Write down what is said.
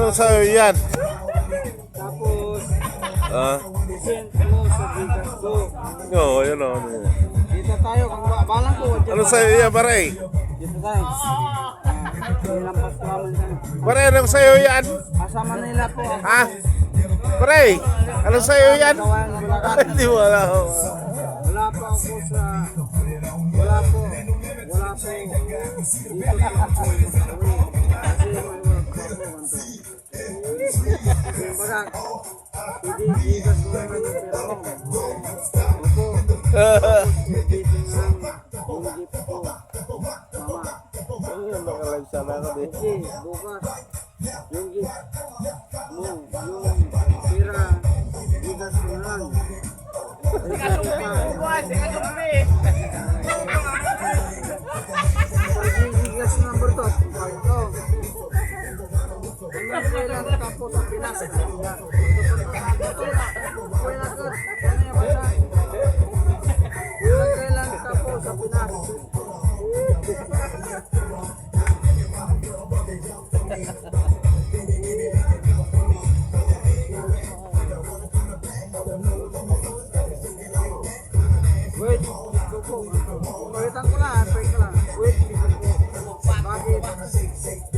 Anong sa'yo yan? Tapos, Ah? isend mo sa Gcash ko. Oo, yun o. Dito tayo, kung balang ko. Anong sa'yo yan, pare? Dito tayo. Nilampas ko naman tayo. Pare, anong sa'yo yan? Asa Manila po ako. Ha? Pare, anong sa'yo yan? Gawan, Bulacan. Hindi wala ako. Wala po ako sa... Wala po. Wala po. Dito sa ako. Kasi may work po ako. Kumbaga, hindi Gcash ko naman yung pera mo. Opo. Busy nga yung gift ko. Mama. Ayun, nakalive sana ako din. Okay, bukas. Yung gift mo, yung pera, Gcash ko na lang. Gcash number to. Ito. Ano kailan ka po sa Pinas? Kailan ka po sa Pinas? Wait, waitan ko lang, wait ka lang. Wait, bakit?